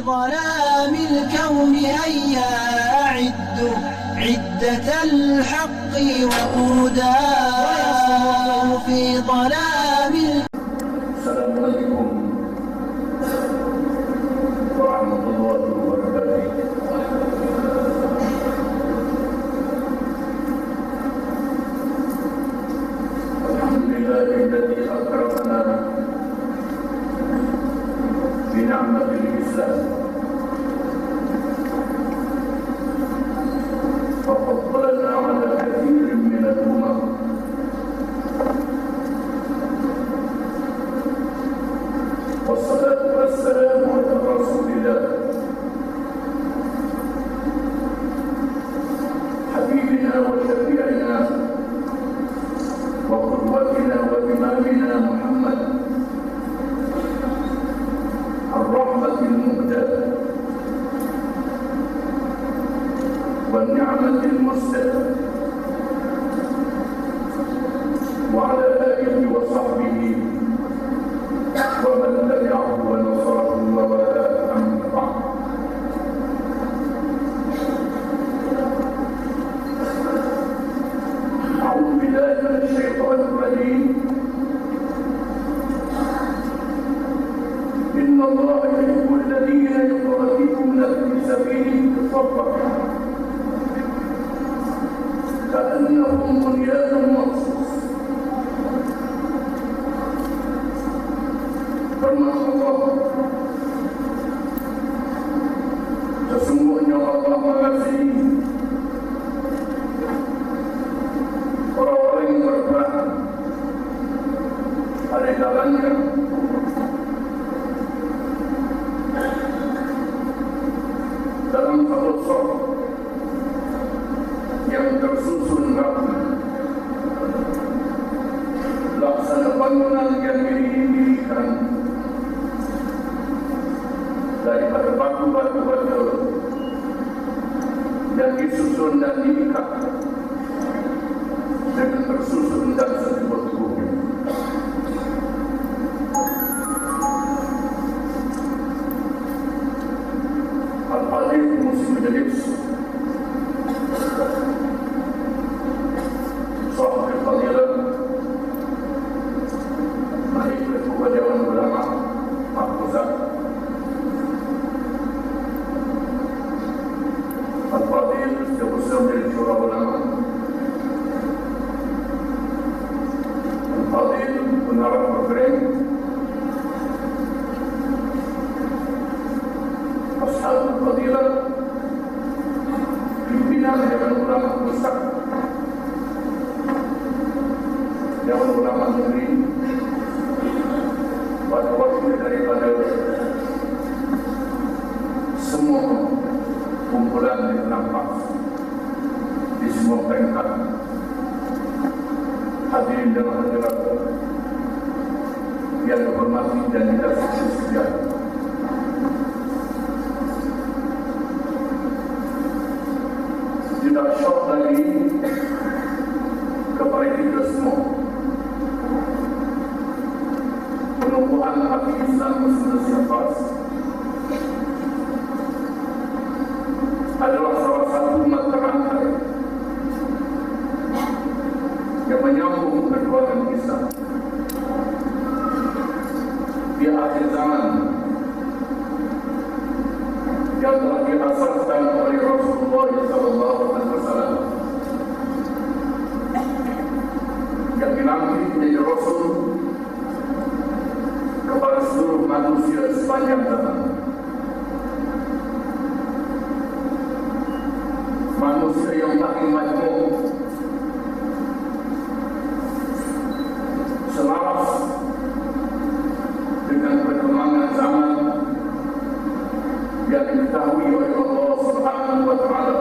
ظلام الكون هيا أعدوا عدة الحق وقودا ويصور في ظلام. السلام عليكم ورحمة الله وبركاته. الحمد لله الذي أكرمنا بنعمة الإسلام وفضلنا على كثير من الأمم والصلاة والسلام على رسول الله حبيبنا وشفيعنا وقدوتنا وإمامنا محمد الرحمة المهداة والنعمة المسداة وعلى آله وصحبه ومن تبعه ونصره ووالاه أما بعد. أعوذ بالله من الشيطان الرجيم. إن الله يحب الذين يقاتلون في سبيله صفا كأنهم بنيان مرصوص. Firman Allah, sesungguhnya Allah mengasihi orang-orang yang berperang pada jalannya dalam satu saf yang tersusun rapi, laksana bangunan yang didirikan daripada batu-batu yang disusun dan diikat dengan tersusun dan sebuah bukit. Al-Hadith Muslim Majelis Sahih Fadilah Mahir Ketua Dewan Ulama Al-Pusat Al-Fadil Sebuah dari Syura Ulama Al-Fadil Pengarah Program Ashab Al-Fadilah Pimpinan Dewan Ulama Pusat Dewan Ulama Negeri wakil daripada semua kumpulan di Nampak di semua peringkat, hadirin dan hadirat yang dihormati dan dikasihi sekalian. Tidak syok lagi kepada kita semua penumbuhan hati Islam Muslim Syafas adalah salah satu mata rantai yang menyambung perjuangan Islam di akhir zaman yang telah diasaskan oleh Rasulullah SAW yang dilantik menjadi Rasul kepada seluruh manusia sepanjang zaman. Manusia yang paling majmuk, selaras dengan perkembangan zaman yang diketahui oleh Allah Subhanahu wa Ta'ala,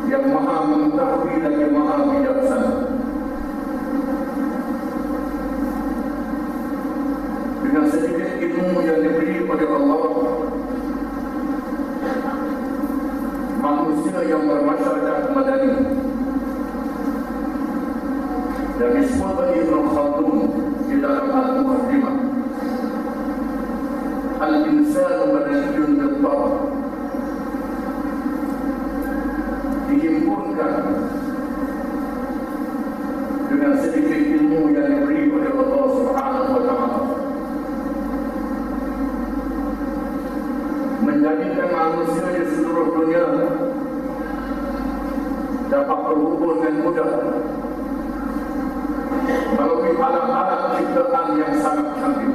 yang Maha mengetahui dan yang Maha bijaksana. Dengan sedikit ilmu yang diberi oleh Allah, manusia yang bermasyarakat madani yang disebut Ibn Khaldun di dalam Al-Muqaddimah al-insanu banayyun bil-tabr, dihimpunkan dengan sedikit ilmu yang diberi oleh Allah Subhanahu wa Ta'ala, menjadikan manusia di seluruh dunia dapat berhubung dengan mudah melalui alat-alat ciptaan yang sangat canggih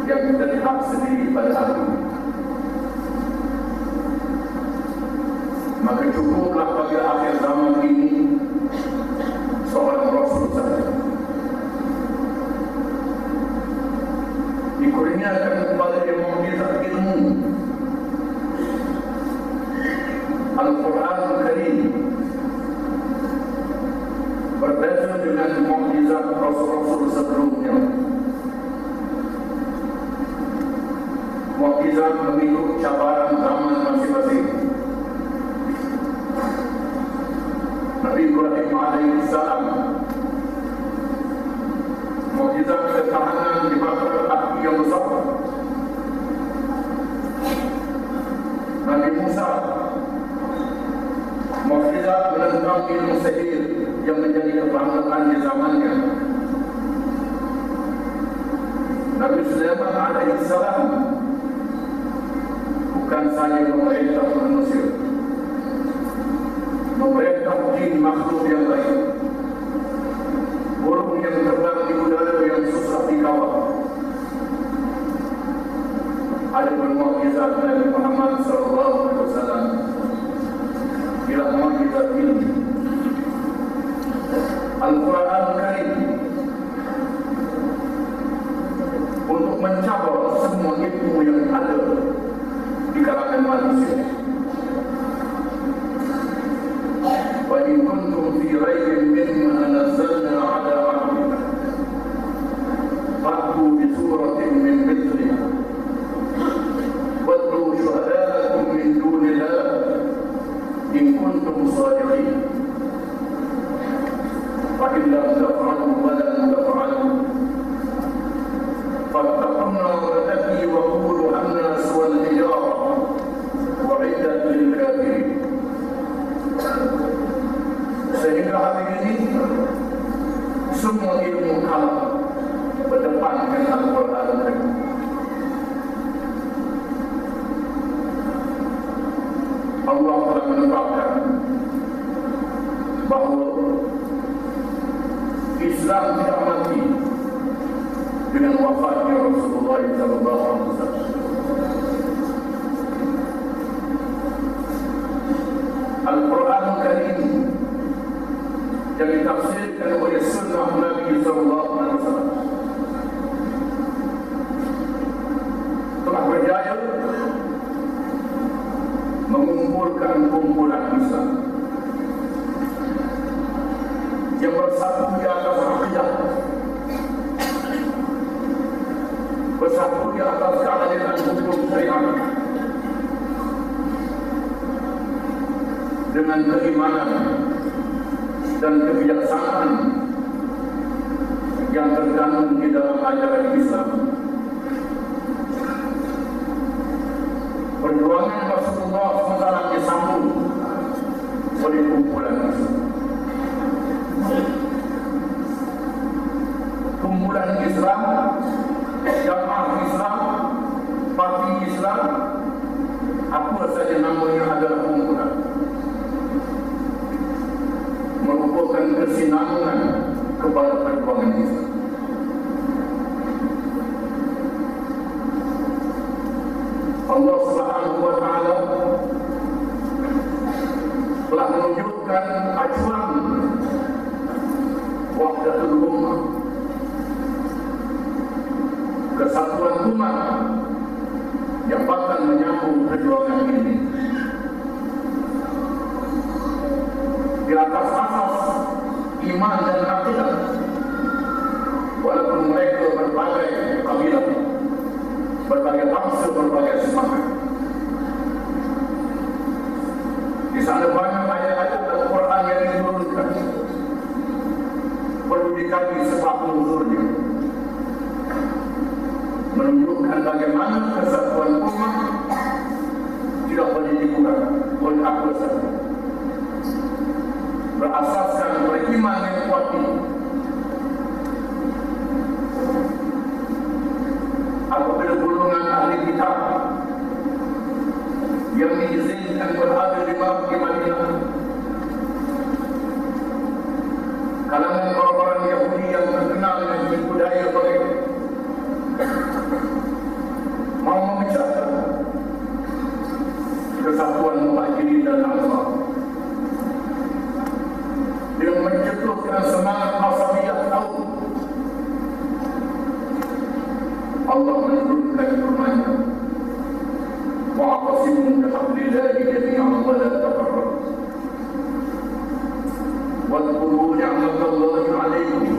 yang kita lihat sendiri pada hari ini. Maka cukuplah pada akhir zaman ini seorang Rasul saja dikurniakan kepada dia mukjizat ilmu Al-Quran Al-Karim, berbeza dengan mukjizat Rasul-Rasul sebelumnya. Mukjizat mengikut cabaran zaman masing-masing. Nabi Ibrahim alaihissalam, mukjizat ketahanan di bakar api yang besar. Nabi Musa, mukjizat menentang ilmu sihir yang menjadi kebanggaan di zamannya. Nabi Sulaiman alaihissalam bukan saja memerintah manusia, memerintah jin makhluk yang lain, burung yang terbang di udara yang susah dikawal. Ada mukjizat Nabi Muhammad SAW, ialah mukjizat ilmu Al-Quran Al-Karim, untuk mencabar semua ilmu yang ada di kalangan manusia. Wa in kuntum fi raibin mimma nazzalna ala abdina fa'tu bi suratin min mithlihi wad'u shuhada'akum min dunillah in kuntum sadiqin fa in lam taf'alu wa lan taf'alu fattaqun nar allati waquduha an-nas wal hijara wa'iddat lil kafirin. Sehingga hari ini semua ilmu kalam berdepankan Al-Quran Al-Karim. Allah telah menetapkan bahawa Islam tidak mati dengan wafatnya Rasulullah SAW. Al-Quran Al-Karim yang ditafsirkan oleh sunnah Nabi SAW telah berjaya mengumpulkan kumpulan Islam yang bersatu di atas akidah, bersatu di atas keadilan hukum syariat, dengan keimanan dan kebijaksanaan yang terkandung di dalam ajaran Islam. Perjuangan Rasulullah SAW disambung oleh kumpulan Islam. Kumpulan Islam, jamaah Islam, parti Islam, apa saja namanya adalah kumpulan, merupakan kesinambungan kepada perjuangan Islam. Allah Subhanahu wa Ta'ala telah menunjukkan acuan wahdatul ummah, kesatuan umat yang akan menyambung perjuangan ini di atas asas iman dan akidah, walaupun mereka berbagai kabilah, berbagai bangsa, berbagai semangat. Di sana banyak ayat-ayat Al-Quran yang diturunkan, perlu dikaji sebab nuzulnya, menunjukkan menunjukkan bagaimana kesatuan umat tidak boleh dibuat oleh aku saja. Berasaskan beriman yang kuat ini, apabila golongan ahli kitab yang diizinkan berada di Madinah, kalangan orang-orang Yahudi yang terkenal dengan budaya mereka, mau memecahkan kesatuan Muhajirin dan Ansar dengan mencetuskan semangat asabiyah tahu. Allah menurunkan firman-Nya, wa'tasimu bihablillahi jami'an wa la tafarraqu. واذكروا نعمة الله عليكم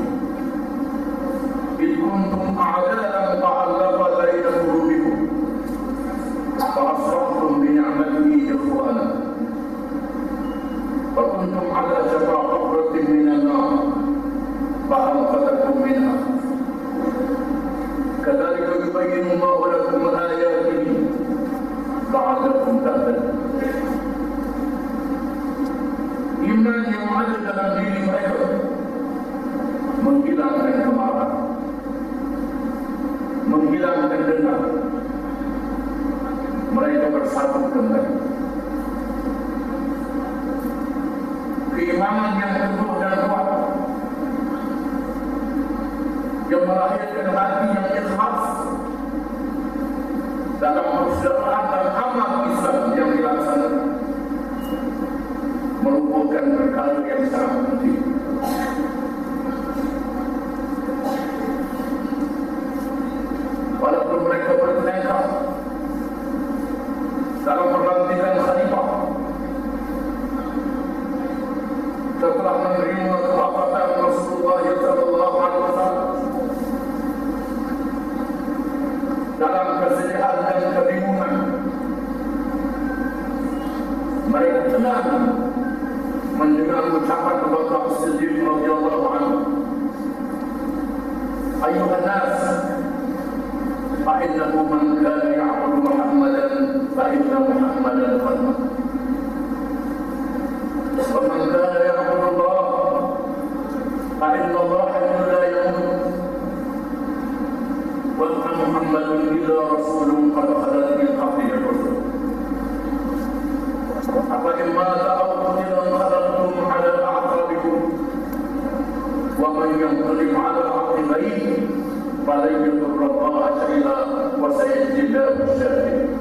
إذ كنتم أعداء فألف بين قلوبكم فأصبحتم بنعمته إخوانا وكنتم على شفا حفرة من النار فأنقذكم منها كذلك يبين الله لكم آياته لعلكم تهتدون. Iman yang ada dalam diri mereka menghilangkan kemarahan, menghilangkan dendam. Mereka bersatu kembali. Keimanan yang teguh dan kuat, yang melahirkan hati yang ikhlas dalam persaudaraan dan amal Islam yang dilaksanakan, merupakan perkara yang sangat penting. Walaupun mereka bertengkar dalam perlantikan khalifah, setelah menerima kewafatan Rasulullah SAW, dalam kesedihan dan kebingungan, mereka tenang mendengar ucapan Abu Bakar As-Siddiq radhiyallahu anhu, "Ayuhan nas, fa innahu man kana ya'budu Muhammadan fa inna Muhammadan qad mat. Wa man kana ya'budu Allah fa inna Allah la yamut. Wa anna Muhammadan illa rasulun qad khalat min qablihi ar-rusul. Apa imata aw qutilan khalaqtum ala a'qabikum wa man yanqalib ala a'qibayhi falan yadurra Allah shay'an wa sayajzi Allahu asy-syakirin."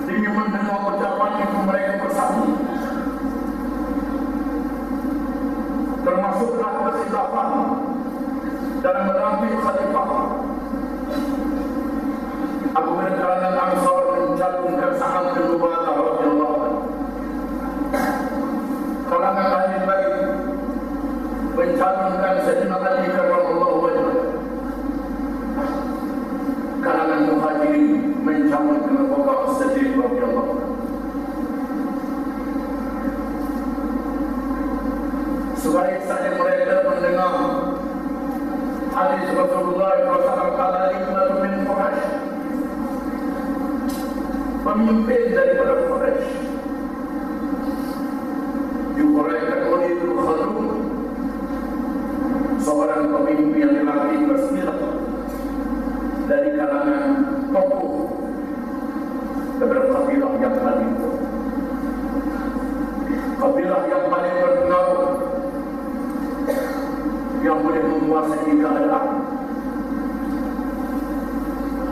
Dengan mendengar ucapan itu mereka bersatu, termasuklah kekhilafan dalam menampil khalifah. Apabila kalangan Ansar mencalonkan Sa'ad bin Ubadah radhiyallahu anhu, kalangan ahli bait mencalonkan Sayyidina Ali karramallahu wajhahu, kalangan Muhajirin mencalonkan Abu Bakar As-Siddiq radhiyallahu anhu. Sebaik saja mereka mendengar hadis Rasulullah SAW min Quraisy, pemimpin daripada Quraisy, diuraikan oleh Ibnu Khaldun, seorang pemimpin yang dilatih bersilat dari kalangan tokoh daripada kabilah yang paling kuat, kabilah yang paling berpengaruh, yang boleh menguasai keadaan,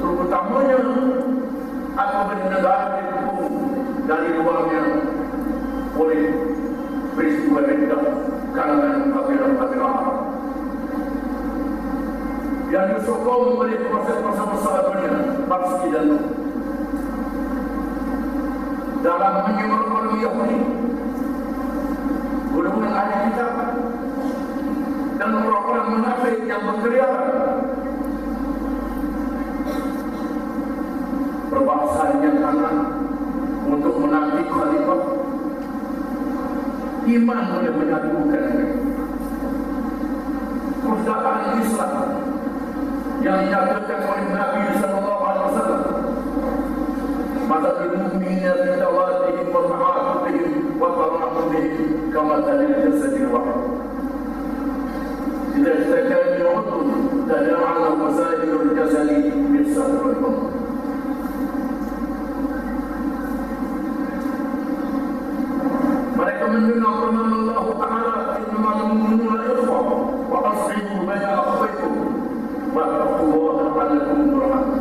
terutamanya apabila negara dikepung dari luarnya oleh peristiwa rendah kalangan kabilah-kabilah Arab yang disokong oleh proses-proses besar dunia, pasti dan dalam menyuruh orang Yahudi, golongan ahli kitab dan orang-orang munafik yang berkeliaran, berbahasa yang kanan untuk menanti khalifah. Iman boleh menyatukan persaudaraan Islam yang dinyatakan oleh Nabi sallallahu alaihi wasallam. Masalul mu'minina fi tawadihim wa ta'atufihim wa tarahumihim kama talil jasadil wahid. Idza ishtaka al-'udwun tada'ala wasailul jasadi bis-sahr wal-qamar. Mereka mendengar firman Allah Ta'ala, innamal mu'minuna ikhwah wa aslihu baina akhawaykum wa taqullaha la'allakum turhamun.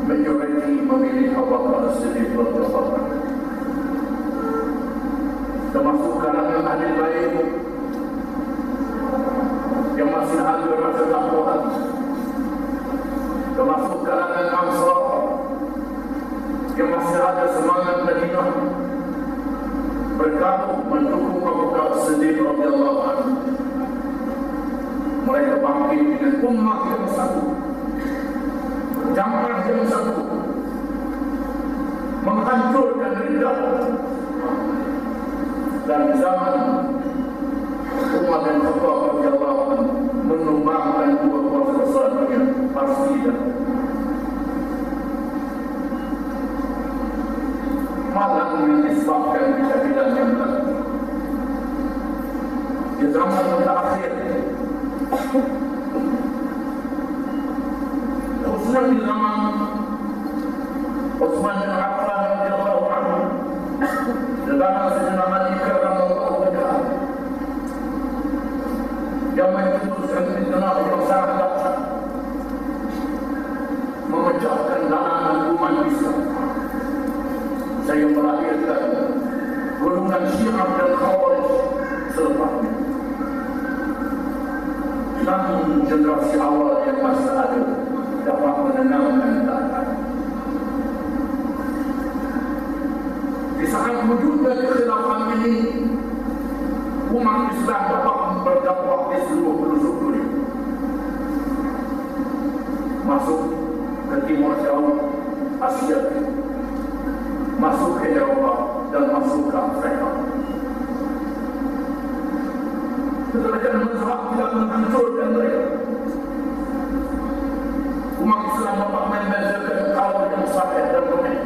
Majoriti memilih Abu Bakar As-Siddiq radhiyallahu anhu. Termasuk kalangan ahli baik yang masih ada rasa takwa, termasuk kalangan Ansar yang masih ada semangat Madinah, bergabung mendukung Abu Bakar As-Siddiq radhiyallahu anhu. Mereka bangkit dengan ummah yang satu, jamaah yang satu, menghancurkan ridha. Dan zaman Umar bin Khattab radhiyallahu anhu menumbangkan dua kuasa besar dunia, Parsi dan malah menisbahkan keadilan yang berlaku. Di zaman terakhir, khususnya di zaman Utsman bin Affan radhiyallahu anhu, di zaman Sayyidina Ali karramallahu wajhahu, yang mencetuskan fitnah yang sangat dahsyat, memecahkan dalaman umat Islam. Saya melahirkan golongan Syiah dan Khawarij selepasnya. Namun generasi awal yang masih ada dapat menenangkan keadaan. Di saat wujudnya kekhilafan ini, umat Islam dapat berdakwah di seluruh pelosok dunia, masuk ke Timur Jauh, Asia, masuk ke Eropa dan masuk ke Afrika. Kerajaan mazhab tidak menghancurkan mereka. Umat Islam dapat membezakan kaum yang sahih dan benar,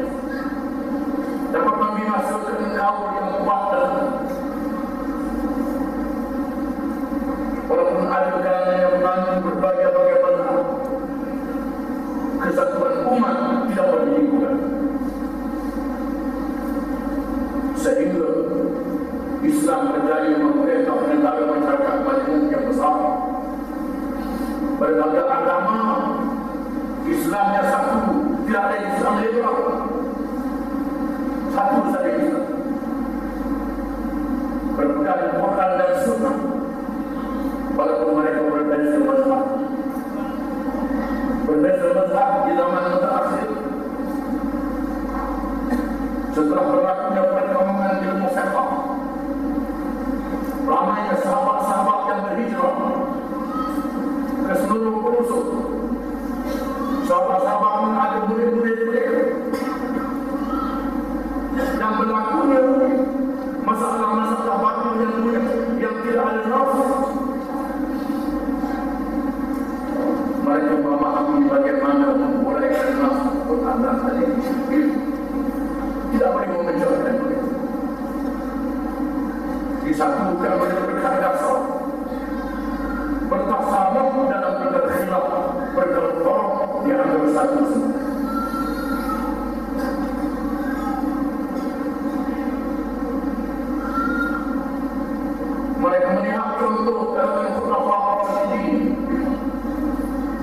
dapat membinasakan kaum yang batil. Walaupun ada kalangan yang mengandung berbagai-bagai benar, kesatuan umat tidak boleh diragukan. Sehingga Islam berjaya memerintah negara masyarakat majmuk yang besar. Berbagai agama, Islamnya satu, tidak ada Islam liberal. Satu saja Islam. Berpegang Quran dan Sunnah, walaupun mereka berbeza mazhab. Berbeza mazhab di zaman terakhir, setelah berlakunya perkembangan ilmu fiqh, ramainya sahabat-sahabat yang berhijrah ke seluruh pelosok. Sahabat-sahabat pun ada murid-murid mereka. Yang berlakunya masalah-masalah batin yang tidak ada nafas, mereka memahami bagaimana memulaikan nafas Quran dan hadis. Tidak boleh memecahkan mereka. Disatukan mereka berkata dasar, bertasamuh dalam perkara khilaf, perkara tolong di antara satu sama. Mereka melihat contoh dalam khulafah Rasyidin,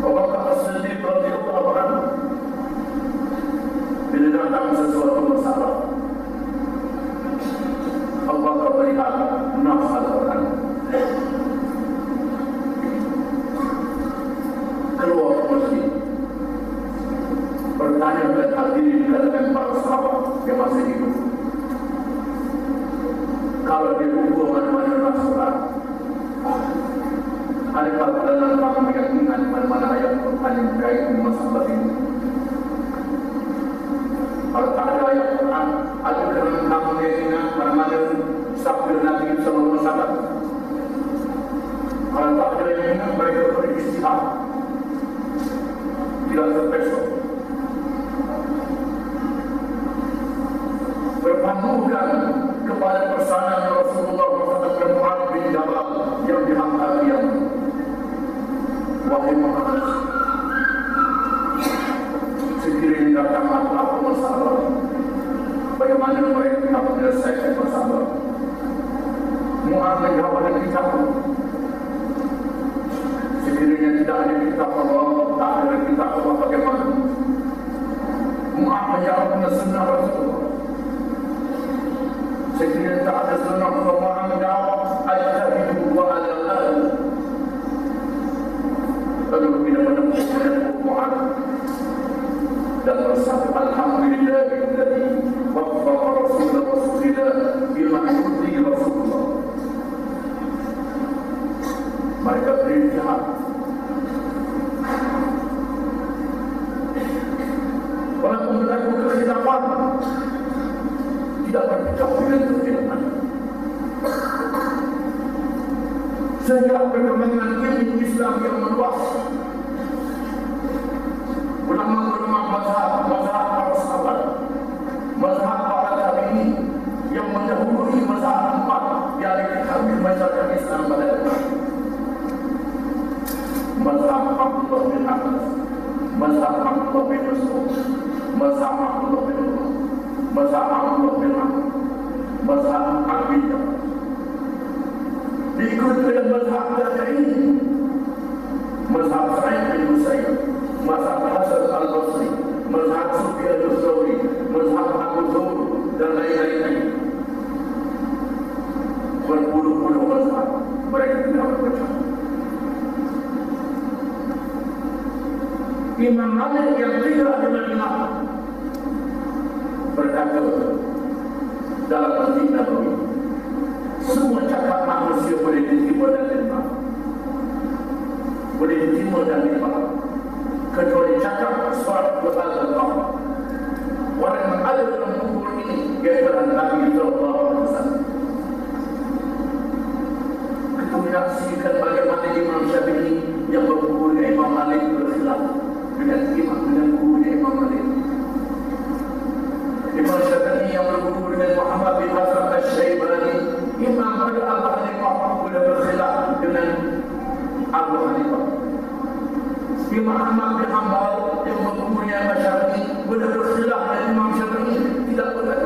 Abu Bakar As-Siddiq radhiyallahu anhu. Bila datang sesuatu masalah, Abu Bakar melihat nafas Al-Quran, keluar ke masjid, bertanya kepada hadirin dan para sahabat yang masih hidup, kalau di buku mana-mana Al-Quran, adakah dalam kamu meyakinkan mana-mana ayat Quran yang berkaitan masalah ini? Kalau tak ada ayat Quran, ada dalam kamu meyakinkan mana-mana sabda Nabi sallallahu alaihi wasallam? Kalau tak ada yang ingat, mereka beristihad, tidak terpesong. Berpandukan kepada pesanan Rasulullah SAW Mu'adz bin Jabal yang diangkat yang wahai Muhammad, sekiranya datang apa masalah, bagaimana mereka menyelesaikan masalah. Mu'adz menjawab dengan kitab. Sekiranya tidak ada kitab Allah, tak ada kitab Allah, bagaimana? Mu'adz menjawab dengan sunnah Rasulullah. Sekiranya tak ada sunnah Allah, Mu'adz menjawab ajtahidu wa ala. Lalu bila menemukan Mu'adz dan bersabda alhamdulillahilladzi waffaqa rasulullah bima yurdi Rasulullah. Mereka beristihad. Walaupun berlaku kekhilafan, tidak berpecah dengan kekhilafan. Sehingga perkembangan ilmu Islam yang meluas, ulama-ulama mazhab para sahabat, mazhab para tabi'in yang mendahului mazhab empat yang diambil masyarakat Islam pada depan. Mazhab Abdullah bin Abbas, mazhab Abdullah bin Mas'ud, mazhab Abdullah bin Umar, mazhab Abdullah bin Amr, mazhab Abi Bakar. Diikut dengan mazhab Tabi'in, mazhab Sa'id bin Musayyib, mazhab Hasan al-Basri, mazhab Sufyan al-Thawri, mazhab Abu Thawr dan lain-lain. Berpuluh-puluh mazhab mereka tidak berpecah. Imam Malik yang tidak ada Madinah berkata dalam Masjid Nabawi, semua cakap manusia boleh diterima dan diterima, boleh diterima dan diterima, kecuali cakap suara Allah. Orang yang ada dalam kubur ini ialah Nabi sallallahu alaihi wasallam. Kita menyaksikan bagaimana Imam Syafi'i yang berkubur dengan Imam Malik berkhilaf dengan gurunya Imam Malik. Imam Syafi'i yang berguru dengan Muhammad bin Hasan al-Syaibani, Imam pada Abu Hanifah boleh berkhilaf dengan Abu Hanifah. Imam Ahmad bin Hanbal yang berguru dengan Imam Syafi'i boleh berkhilaf dengan Imam Syafi'i, tidak boleh.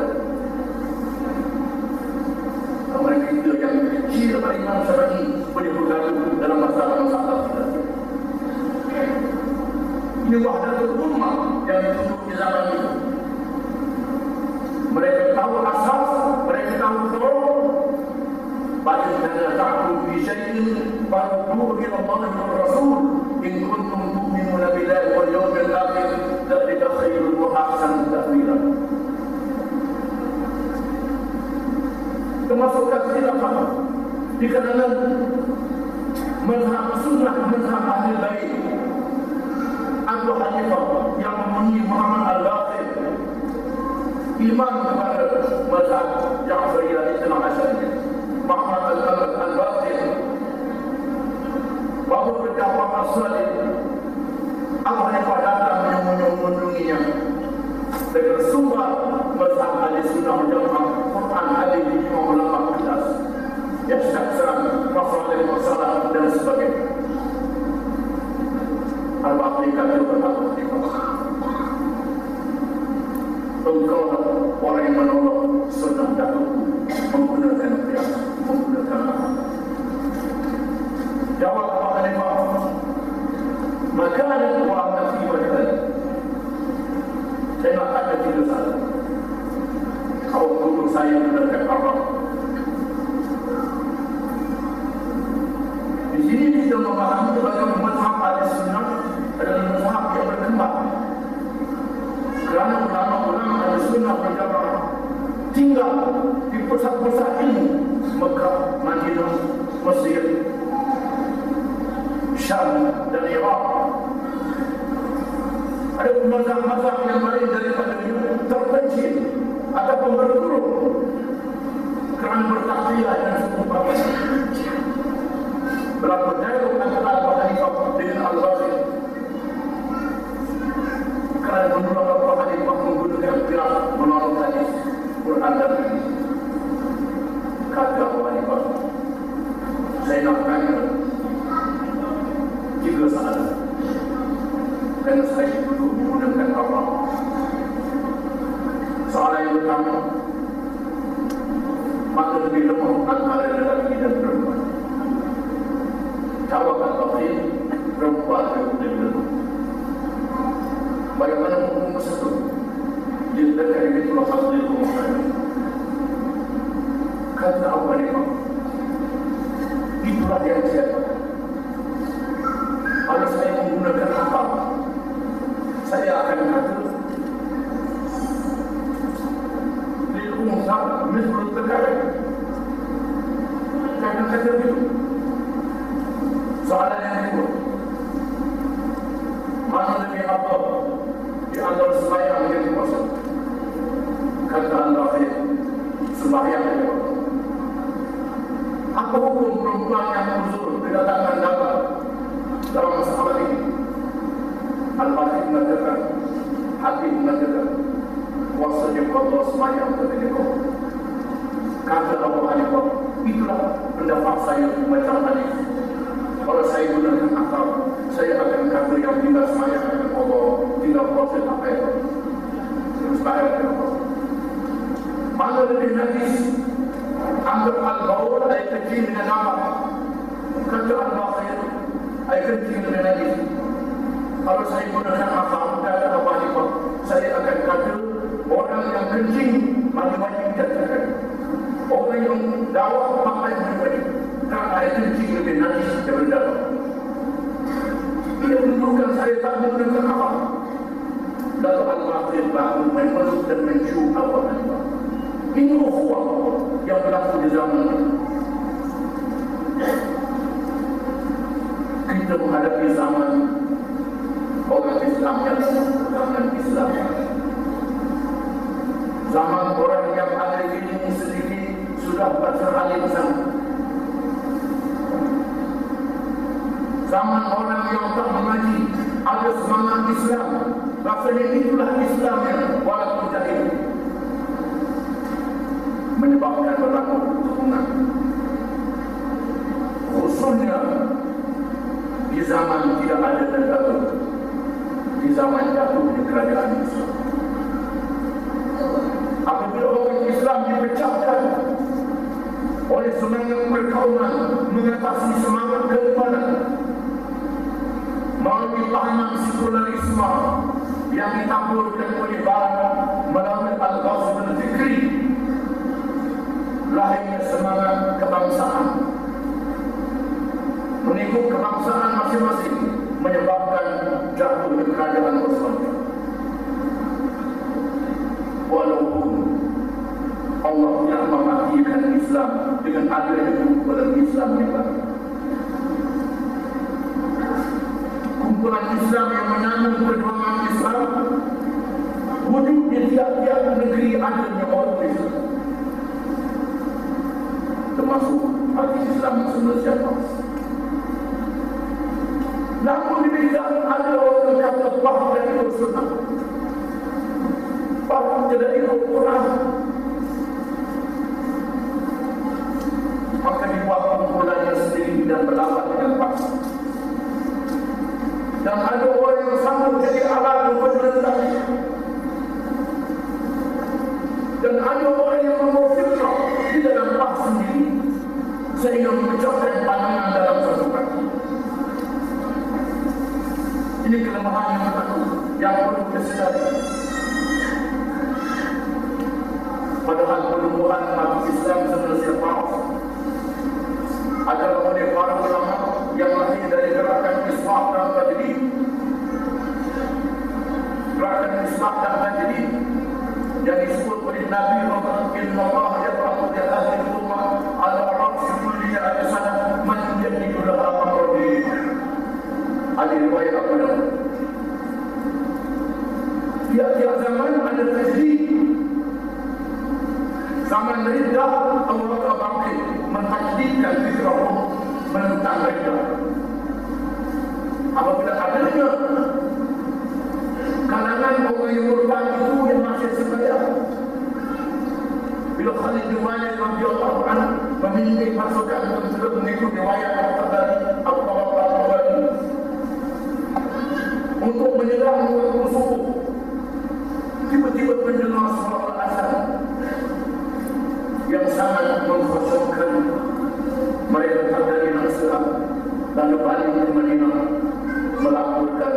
Mereka itu yang kecil pada Imam Syafi'i boleh bergabung dalam masalah-masalah kita. Ini wahdatul ummah yang dituduh di zaman itu. Mereka tahu asas, mereka tahu turun. Bagi kita takut bisyai'in farduhu ila Allah wa Rasul in kuntum tu'minuna billahi wal yawmil akhir dzalika khairun wa ahsanu ta'wila. Termasuk kekhilafan di kalangan mazhab sunnah, mazhab ahli bait. Abu Hanifah yang memenuhi Muhammad al-Baqir, imam kepada mazhab Ja'fariyah Islam Asy'ariyah, Muhammad al-Baqir baru berdakwah as-salih. Abu Hanifah datang mengunjunginya dengan sumber mazhab Ahlussunnah wal Jamaah, Quran, hadis, ijma' ulama qiyas, yastahsan masalah dan sebagainya. Al-Baqir kata engkau orang yang menolak sunnah dahulu menggunakan qiyas, menggunakan akal. Jawab Abu Hanifah, maka ada dua nafsi wajah. Saya nak ada tiga salah. Kalau guru saya menggunakan akal, di sini kita memahami bagaimana mazhab Ahlussunnah adalah mazhab yang berkembang. Kerana ulama-ulama Ahlussunnah wal Jamaah tinggal di pusat-pusat ilmu Mekah, Madinah, Mesir, Syam dan Iraq. Ada mazhab-mazhab yang lain daripada itu terpencil ataupun berkurung kerana bertakliyah dan suku bangsa. berlaku dialog antara Abu Hanifah dengan Al-Ghazali. Kerana menurut Abu Hanifah menggunakan qiyas menolak hadis Quran dan hadis. Kata Abu Hanifah, saya nak tanya 3 soalan. Kerana saya dulu menggunakan Allah. Soalan yang pertama, mana lebih lemah antara lelaki dan perempuan? Jawaban Al-Ghazali, perempuan lebih lemah. Bagaimana hukum tersebut? Diletakkan di Baitul Khazir Muhammad. Kata Abu Hanifah, itulah yang saya katakan. Kalau saya menggunakan akal, saya akan kata Lil-Umsar Misrul Tegara. Saya akan kata begitu. Soalan yang kedua, mana lebih afdal di antara sembahyang yang puasa? Kata Al-Ghazali, sembahyang yang puasa. Apa hukum perempuan yang uzur kedatangan dalam masalah ini? Al-Ghazali mengatakan, Habib mengatakan, puasa di qadha sembahyang ketika. Kata Abu Hanifah, itulah pendapat saya membaca hadis. Kalau saya gunakan akal, saya akan kata yang tinggal sembahyang dengan qadha, tinggal puasa apa itu? Sembahyang dengan qadha. Mana lebih najis? Anggap al-baul air kecil dengan nama. Kata Al-Ghazali, air kecil dengan najis. Kalau saya gunakan akal, kata Abu Hanifah, saya akan kata orang yang kencing mandi wajib dikatakan. Orang yang dakwah pakai mandi wajib. Kerana air kencing lebih najis daripada dalam. Ia menunjukkan saya tak menggunakan akal. Lalu Al-Ghazali baru memeluk dan mencium Abu Hanifah. Ini ukhuwah yang berlaku di zaman ini. Kita menghadapi zaman orang Islam yang bukan Islam. Zaman orang yang ada ilmu sedikit sudah bersalin sama. Zaman orang yang tak mengaji ada semangat Islam. Rasanya itulah Islam yang walaupun jahil. Menyebabkan berlaku keturunan. Khususnya di zaman tidak ada negara, di zaman jatuh di kerajaan Islam. Apabila orang Islam dipecahkan oleh semangat perkauman mengatasi semangat keimanan melalui tahanan sekularisme yang ditaburkan oleh Barat melalui Al-Ghazal al-Fikri, lahirnya semangat kebangsaan. Mengikut kebangsaan masing-masing menyebabkan jatuh di kerajaan Osmania. Walaupun Allah yang mematikan Islam dengan adanya kumpulan Islam yang baru. Kumpulan Islam yang menyambung perjuangan Islam wujud di tiap-tiap negeri adanya orang Islam. Termasuk hati Islam Indonesia. Namun demikian ada orang yang tepat dan ikut sunnah, bahkan tidak ikut Quran. Maka dibuat kumpulannya sendiri dan berlawan dengan paksa. Dan ada orang yang sanggup jadi alat pemberontak. Dan ada orang yang memfitnah di dalam paksa sendiri sehingga memecahkan pandangan dalam satu kaki. Ini kelemahan yang berlaku yang perlu disedari. Padahal penubuhan umat Islam sebenarnya palsu adalah oleh para ulama yang lahir dari gerakan Islah dan Tajdid. Gerakan Islah dan Tajdid yang disebut oleh Nabi Muhammad, Inna Allah yab'athu li ahli al-ummah ala ra'si kulli sana man yajnidu laha amradin. Ada riwayat Abu Dawud. Tiap-tiap zaman ada tajdid. Zaman Riddah, Allah bangkit mentajdidkan fikrah menentang Riddah. orang yang murtad itu yang masih sembahyang. Bila Khalid bin Walid radhiyallahu anhu memimpin pasukan untuk mengikut riwayat dari Abu Bakar Al-Baghdadi untuk menyerang waktu subuh, tiba-tiba mendengar suara azan yang sangat mengkhusyukkan. Mereka terjadi nasihat lalu balik ke Madinah melaporkan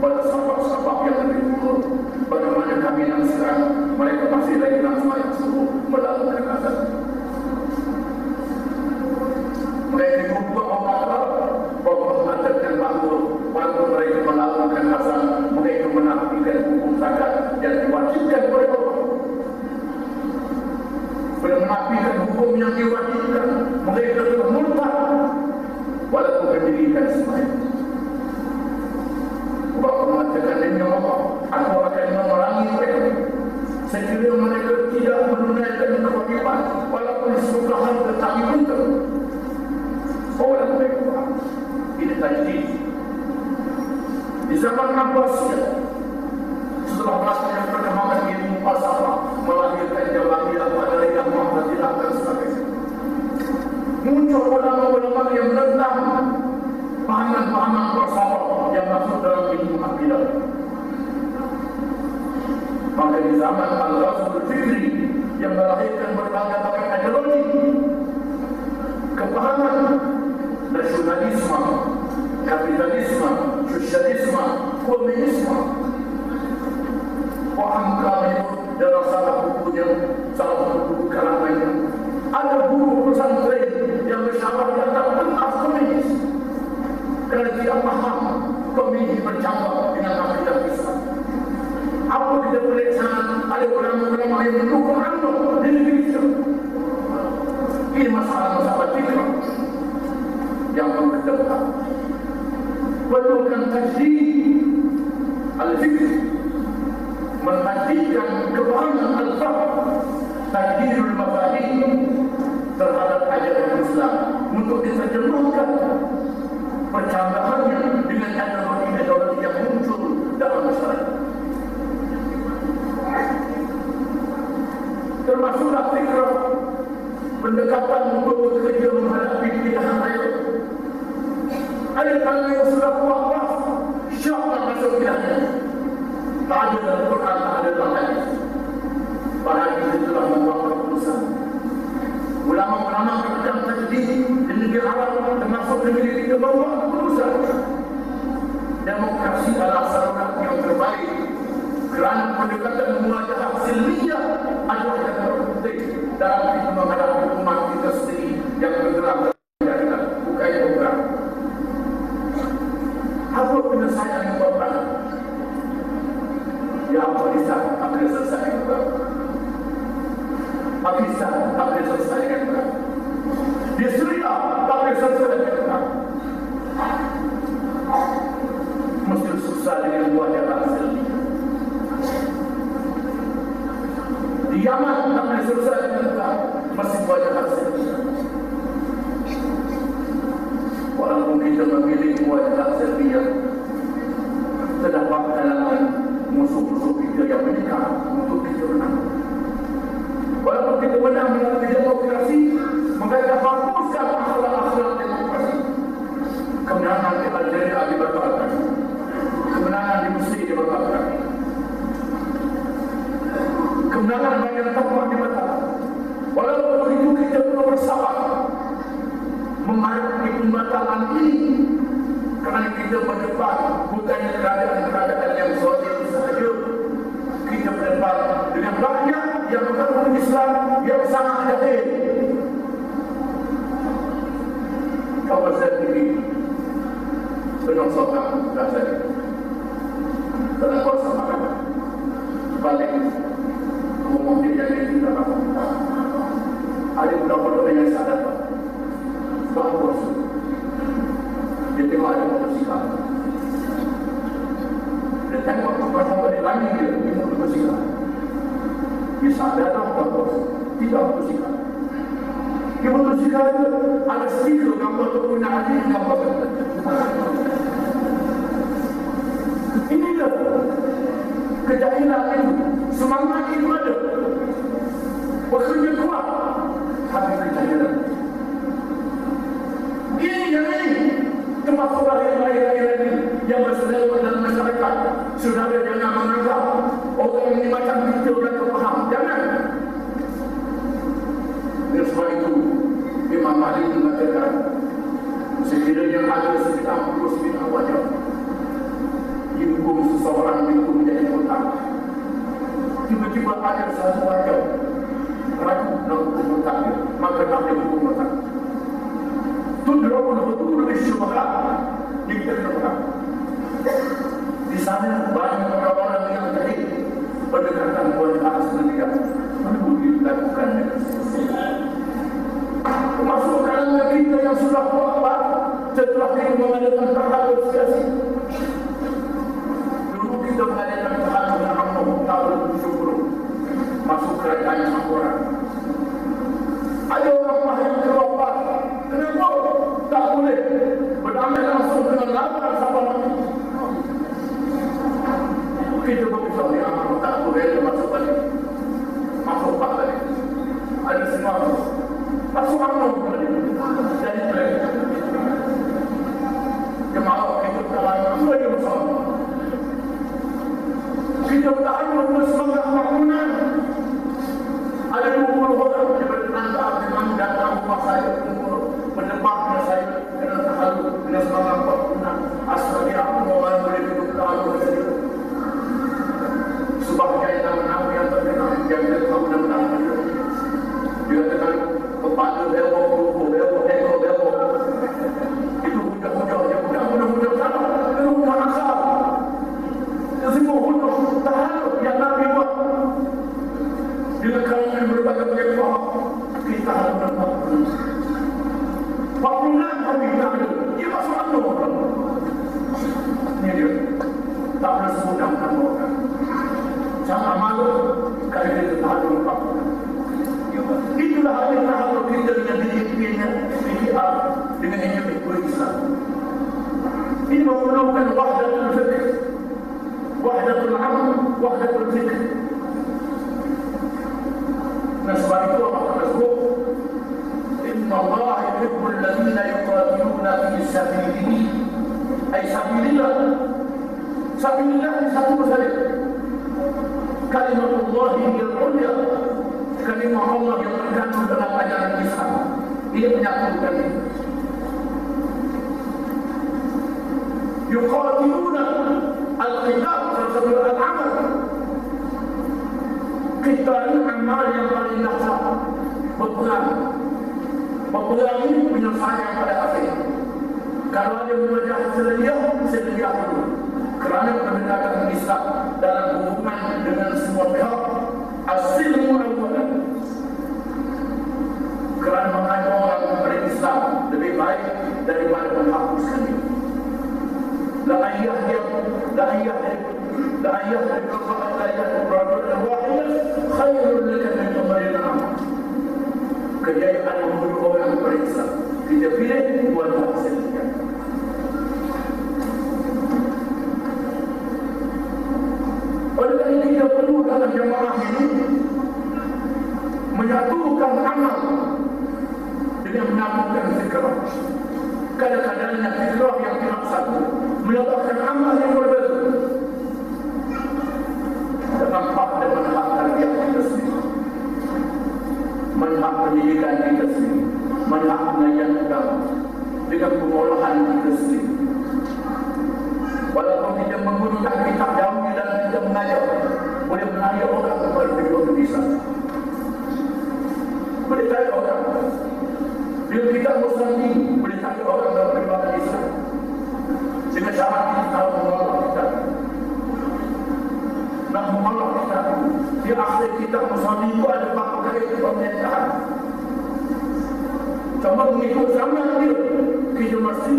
pada sahabat-sahabat yang lebih tua bagaimana kami nasihat mereka masih lagi nasihat suruh melakukan azan. Mereka membuat Allah mengatakan bahawa waktu mereka melakukan azan mereka menafikan hukum zakat yang diwajibkan oleh Allah. Bila menafikan hukum yang diwajibkan, mereka telah murtad walaupun mendirikan sembahyang. Allah mengatakan demi Allah, aku akan memerangi mereka sekiranya mereka tidak menunaikan kewajiban walaupun sesukahan tetapi untuk orang mereka. Ini tajdid. Di zaman Abbasiyah, setelah masa yang perkembangan ilmu falsafah melahirkan Jabariyah, Qadariyah, Mu'tazilah dan sebagainya, muncul ulama-ulama yang menentang pahaman-pahaman falsafah yang masuk dalam ilmu akidah. Maka di zaman Al-Ghazul Fikri yang melahirkan berbagai ideologi, kepahaman nasionalisme, kapitalisme, sosialisme, komunisme, paham kami dalam salah bukunya, salah satu buku karangannya, ada guru pesantren yang bersyarat yang tak pentas komunis kerana tidak paham komunis bercampur dengan akidah Islam. Apa kita boleh sangat ada ulama-ulama yang mendukung UMNO di negeri kita. Ini masalah-masalah fikrah yang perlu kita tahu. Perlukan tajdid al-fikr, mentajdidkan kepahaman al-fahm, tajdidul mafahim terhadap ajaran Islam untuk diterjemahkan percambahannya dengan ideologi yang muncul dalam masyarakat. Termasuklah fikrah pendekatan untuk bekerja menghadapi pilihan raya. Ada kalanya yang sudah puas, syak nak masuk pilihannya. Tak ada dalam Quran, tak ada dalam hadis. Para kita telah membuat keputusan. Ulama-ulama yang tajdid di negeri Arab termasuk negeri kita membuat keputusan. Demokrasi adalah saluran yang terbaik kerana pendekatan muwajahah silmiyah adalah yang terpenting dalam kita menghadapi umat kita sendiri yang bergerak dalam bukan. Apa penyelesaian yang berubah? Ya Afghanistan, apa yang selesai yang berubah? Pakistan, apa yang selesai yang berubah? Di Syria, apa yang selesai yang berubah? Mesti susah dengan muwajahah silmiyah. Di Yaman, apa yang selesai yang berubah? Masih muwajahah silmiyah. Walaupun kita memilih muwajahah silmiyah, terdapat kalangan musuh-musuh kita yang menikah untuk kita menang. Walaupun kita menang melalui demokrasi, mereka hapuskan akhlak-akhlak demokrasi. Kemenangan di Algeria dibatalkan, kemenangan di Mesir dibatalkan, kemenangan banyak tempat dibatalkan. Walaupun begitu kita perlu bersabar menghadapi pembatalan ini, kerana kita berdepan bukan keadaan yang zalim sahaja. Kita berdepan dengan rakyat yang mengaku Islam yang sangat jahil. Kawasan ini penuh sokan rasanya. Dalam kuasa makan balik umum dia yang kita lakukan. Ada beberapa yang sadar bagus. Dia tengok ada motosikal. Dia tengok tempat balik lagi dia motosikal. Dia sadar bagus. Tidak motosikal. Di motosikal itu ada stiker gambar pengguna haji gambar. Inilah kejahilan termasuk yang lain-lain yang bersedara dalam masyarakat. Saudara jangan menganggap orang ini macam kita dan faham. Jangan. Dan sebab itu Imam Malik mengatakan sekiranya ada sekitar 49 wajah dihukum seseorang itu menjadi hutang, tiba-tiba ada satu wajah ragu nak hukum hutang, maka tak boleh hukum hutang. Tudra'ul hudur bisyubhat, dikatakan di sana banyak orang-orang yang jahil berdekatan kualitas mereka perlu dilakukan dengan selesai. Termasuk kalangan kita yang sudah kuat setelah kita mengadakan tahallul siasi. Dulu kita mengadakan tahallul dengan tahallul syukur masuk kerajaan Sampurna. Ada orang yang terlupa. Kenapa tak boleh beramal langsung dengan lamaran sampai mati? Kita berpisah yang tak boleh masuk balik. Masuk balik. Ada semua masuk UMNO balik. Jadi balik. Jemaah kita bertahan apa yang bersama. Kita bertahan untuk semangat makmunan. Ada 20 orang yang bertanda dengan datang rumah saya menebaknya saya dengan tahallul dengan semangat makmunan. Asalnya aku orang boleh duduk tahallul saja. Sebahagian nama-nama yang terkenal yang kita tahu dan menang. Dia katakan kepada belok, itu mudah sana, itu mudah asal. Itu semua hukum tahallul yang Nabi buat. Bila kalangan berbagai-bagai faham, kita harus bermakmunan. Makmunan kami tahallul, dia masuk UMNO. Ini dia, tak boleh semudah orang. Jangan malu kalau kita tahallul makmunan. Itulah hadis tahallul kita dengan disiplinya PKR dengan hijab Islam. Ini memerlukan wahdatul fikr, wahdatul amal, wahdatul fikr. Nah sebab itu Allah tersebut Inna Allah yuhibbul ladhina yuqatiluna fi sabilihi. Ay sabilillah. Sabilillah ini satu saja. Kalimatullah yang mulia, kalimah Allah yang terkandung dalam ajaran Islam. Ini menyatukan ini. Yuqatiluna al-qital tersebut al-amal. Qital amal yang paling dahsyat. Berperang. Berperang ini penyelesaian pada akhir. Kalau ada wajah sedia dulu. Kerana penegakan Islam dalam hubungan dengan semua pihak as-silmu awwalan. Kerana mengajak orang kepada Islam lebih baik daripada menghapuskannya. La ayah khairul laka min tamarin amal. Kejayaan membunuh orang kepada Islam. Kita pilih buat hasilnya. Oleh kerana kita perlu dalam jamaah ini menyatukan amal dengan menyatukan fikrah. Kadang-kadangnya fikrah yang tidak satu menyatakan amal yang berbeza. Nampak dan manhaj tarbiyah kita sendiri, manhaj pendidikan kita sendiri, manhaj pengajian agama dengan pengolahan kita sendiri. Walaupun kita menggunakan kitab Yahudi dan kita mengajar, boleh menarik orang kepada fikrah Islam. Boleh tarik orang. Bila kita Muslim boleh tarik orang dalam peribadatan Islam. Dengan cara kita tahu menolak kita. Nak menolak kita. Di akhir kita Muslim itu ada bakal kali pemerintahan. Cuma mengikut zaman dia. Kita mesti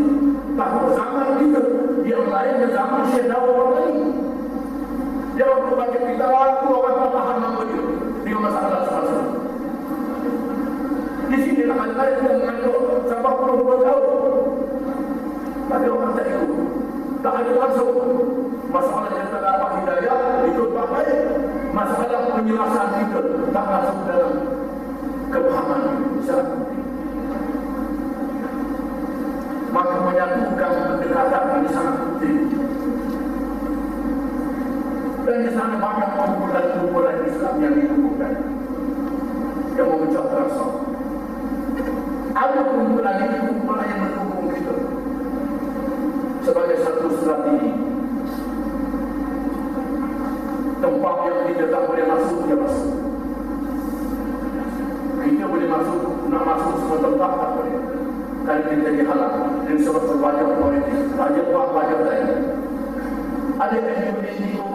tahu zaman kita. Yang lain dan zaman Syekh orang lain. Dia waktu bagi kita waktu orang tak faham apa dia. Dia masalah semasa. Di sini lah ada yang mengandung sampai 40 tahun. Tapi orang tak ikut. Tak ada langsung. Masalah yang tak dapat hidayah itu pakai. Masalah penjelasan kita tak masuk dalam kepahaman kita. maka menyatukan pendekatan ini sangat penting. Dan di sana banyak kumpulan-kumpulan Islam yang dikumpulkan, yang memecah rasa. Ada kumpulan ini, kumpulan yang mendukung kita sebagai satu strategi. Tempat yang kita tak boleh masuk, dia masuk. Kita boleh masuk, nak masuk semua tempat tak boleh. Kan kita dihalang dari sebab berbagai politik, banyak buat lain. Ada NGO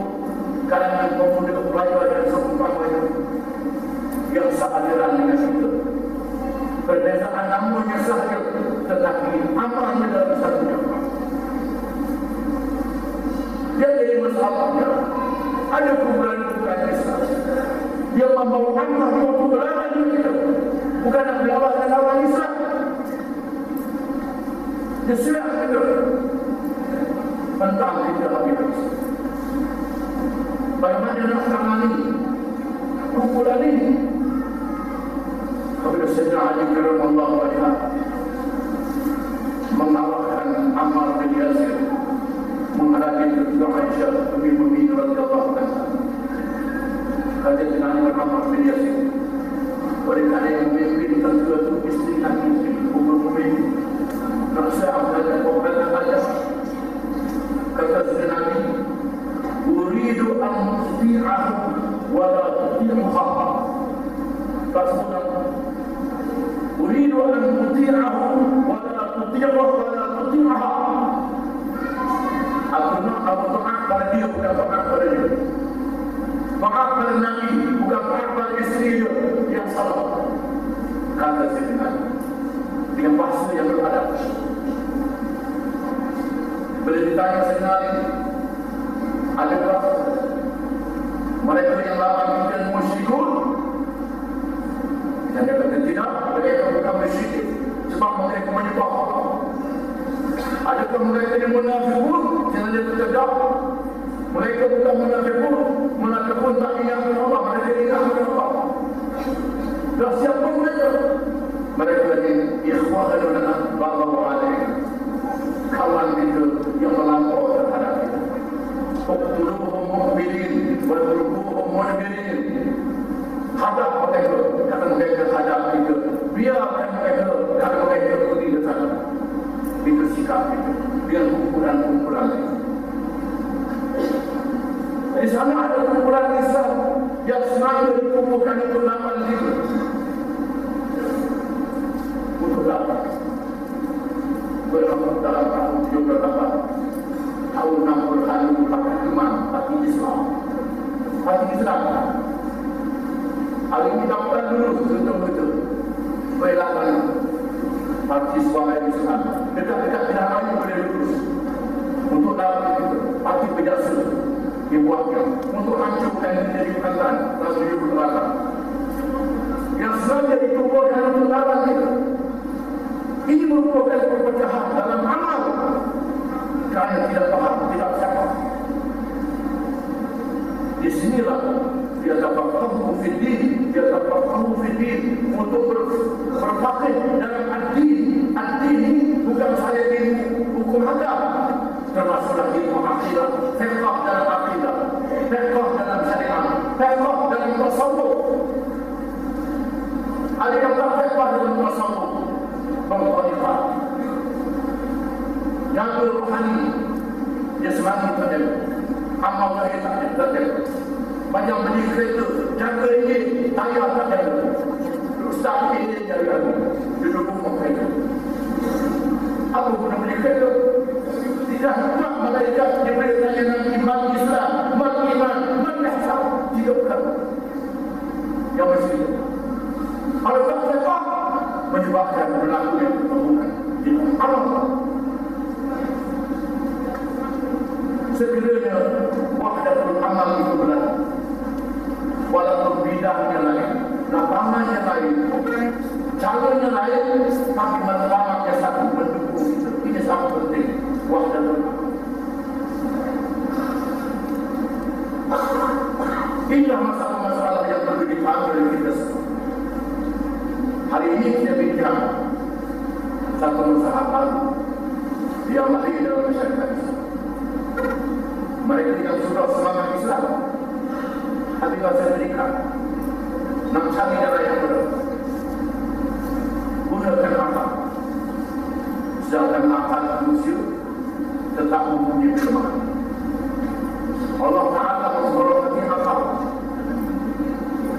kalangan pemuda pelajar dan seumpamanya yang sealiran dengan kita. Perbezaan namanya sahaja, tetapi amalnya dalam satu jamaah. Dia jadi masalahnya. Ada kumpulan-kumpulan Islam dia membawa amal untuk melawan kita, bukan nak melawan Islam. Dia siap kita tentang kita habis. Bagaimana nak tangani kumpulan ini? Apabila Sayyidina Ali radhiyallahu anhu mengalahkan Ammar bin Yasir, menghadapi kedua Aisyah Ummul Mukminin radhiyallahu anha. Kata Sayyidina Ammar bin Yasir, mereka yang memimpin kedua itu istri Nabi Ummul Mukminin. Nasihat dan pemberian ajar. Kata Sayyidina Ali, "Uridu an tuti'ahu wa la tuti'uha." Tasbut. Uridu an tuti'ahu wa la tuti'uha wa la tuti'uha. Aku nak taat pada dia, bukan taat pada dia. Taat pada Nabi, bukan taat pada isteri dia yang salah. Kata Sayyidina Ali dengan bahasa yang beradab. Bila ditanya Sayyidina Ali, adakah mereka yang lawan kita musyrikun? Dan dia kata tidak, mereka bukan musyrik sebab mereka menyembah Allah. Adakah mereka yang munafiqun? Jangan dia bercakap. Mereka bukan munafiqun tak ingatkan Allah, mereka ingatkan Allah. Dan siapa mereka? Mereka ini ikhwanuna ba'dahu alaih, kawan kita yang melampau terhadap kita. Uqtuluhum mu'minin wa turbuhum mu'minin. Hadap mereka, kata mereka hadap kita. Biarkan mereka, kata mereka pergi ke sana. Itu sikap itu dengan kumpulan-kumpulan itu. Di sana ada kumpulan Islam yang sengaja dikumpulkan itu lawan kita untuk dapat berapa dalam tahun 78 tahun 60 lalu pakai iman hati Islam. Hari ini dapatkan dulu betul-betul belakan parti suara Islam. Dekat-dekat tidak lagi boleh lulus untuk dapat itu parti penjasa dibuatnya untuk hancurkan menjadi perangkat dan menjadi perangkat yang sengaja dikumpulkan untuk lawan kita. Ini merupakan perpecahan dalam amal kerana tidak faham, tidak siapa. Di sinilah dia dapat tahu fiddin, dia dapat tahu fiddin untuk berfaqih dalam ad-din. Ad-din ini bukan sahaja ilmu hukum agam, termasuklah ilmu akidah, fiqh dalam akidah, fiqh dalam syariat, fiqh dalam tasawuf. Ada yang tak fiqh dalam tasawuf, berkhalifah. Yang rohani, jasmani tak ada, amal zahir tak ada. Banyak beli kereta, jaga ini, tayar tak ada. Ustaz ini jaga, duduk rumah kereta. Apa guna beli kereta? Tidak nak malaikat dia boleh tanya dengan iman Islam, iman, ihsan. Tidak bukan. Yang mesti. Kalau tak fiqh, menyebabkan berlaku yang berhubungan. Amal. Sekiranya wahdatul amal itu berlaku, walaupun bidangnya lain, lapangannya lain, caranya lain, tapi matlamatnya satu, mendukung itu. Ini sangat penting. Wahdatul amal. Inilah masalah-masalah yang perlu dipahami oleh kita semua. Hari ini kita bincang satu masalah baru yang lahir dalam masyarakat Islam. Mereka yang sudah semangat Islam, hati rasa berikan, nak cari jalan yang benar, gunakan akal. Sedangkan akal manusia tetap mempunyai kelemahan. Allah Ta'ala menghormati akal.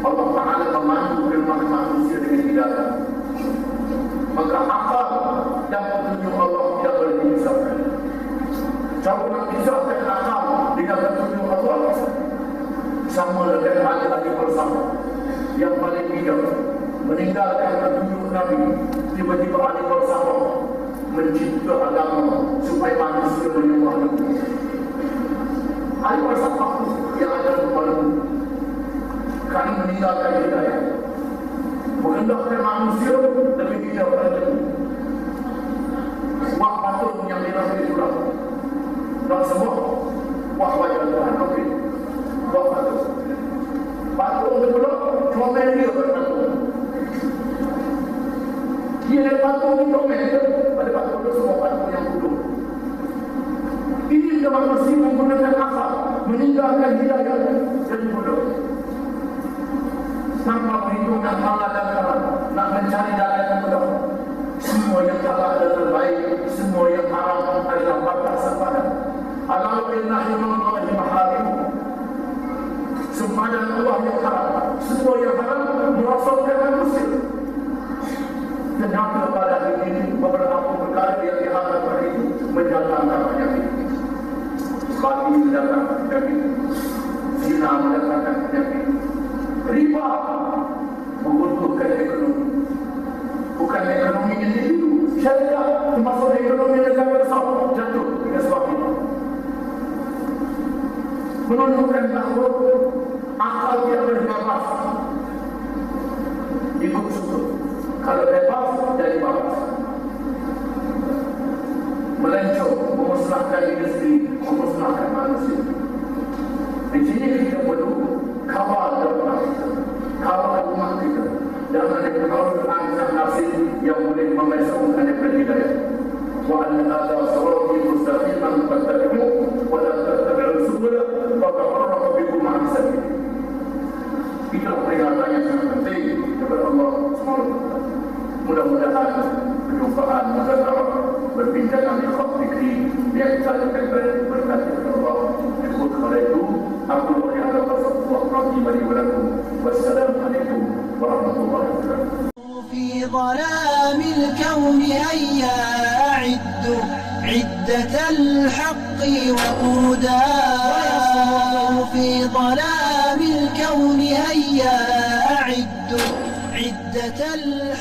Allah Ta'ala memandu kelemahan manusia dengan hidayah. Maka akal dan petunjuk Allah tidak boleh dipisahkan. Kalau nak pisahkan akal dengan petunjuk Allah, sama dengan ahli-ahli bersama yang paling bijak meninggalkan petunjuk Nabi, tiba-tiba ahli bersama mencipta agama supaya manusia menyembah Nabi. Ahli bersama yang ada kepada kami meninggalkan hidayah, mengendahkan manusia lebih bijak daripada Nabi. Wah patung yang dirasa itu lah. Tak semua. Wah wajah Tuhan. Okey. Wah patung. Patung itu pula komen dia berpatung. Dia ada patung ni komen dia. Pada patung itu semua patung yang bodoh. Ini sudah manusia menggunakan akal, meninggalkan hidayah jadi bodoh. Tanpa perhitungan halal dan haram, nak mencari jalan yang mudah. Semua yang halal adalah terbaik, semua yang haram adalah batasan padan. Ala billahi wallahi maharim. Sempadan Allah yang haram, semua yang haram merosotkan manusia. Ternyata pada hari ini beberapa perkara yang diharamkan itu mendatangkan penyakit. Bagi mendatangkan penyakit, zina mendatangkan penyakit, riba menguntungkan ekonomi. Bukan ekonomi individu, syarikat termasuk ekonomi negara besar jatuh dengan sebab itu. Menunjukkan bahawa akal dia berbebas, ikut suku. Kalau bebas jadi bebas. Melencong, memusnahkan diri sendiri, memusnahkan manusia. Di sini kita perlu kawal dalam kita, kawal umat kita. Jangan ada pengaruh ansah nafsi yang boleh memesongkan daripada hidayah. Wa anna hadha sirati mustaqiman fattabi'uhu wa la tattabi'us subula fatafarraqu bikum 'an sabilihi. Itulah peringatan yang sangat penting kepada Allah SWT. Mudah-mudahan perjumpaan antara berbincangan di khaf fikri yang saya akan berkata kepada Allah. Ikut kepada itu, aku berkata kepada Allah. Wassalamualaikum warahmatullahi wabarakatuh. في ظلام الكون هيا أعدوا عدة الحق وقودا ويصور في ظلام الكون هيا أعدوا عدة الحق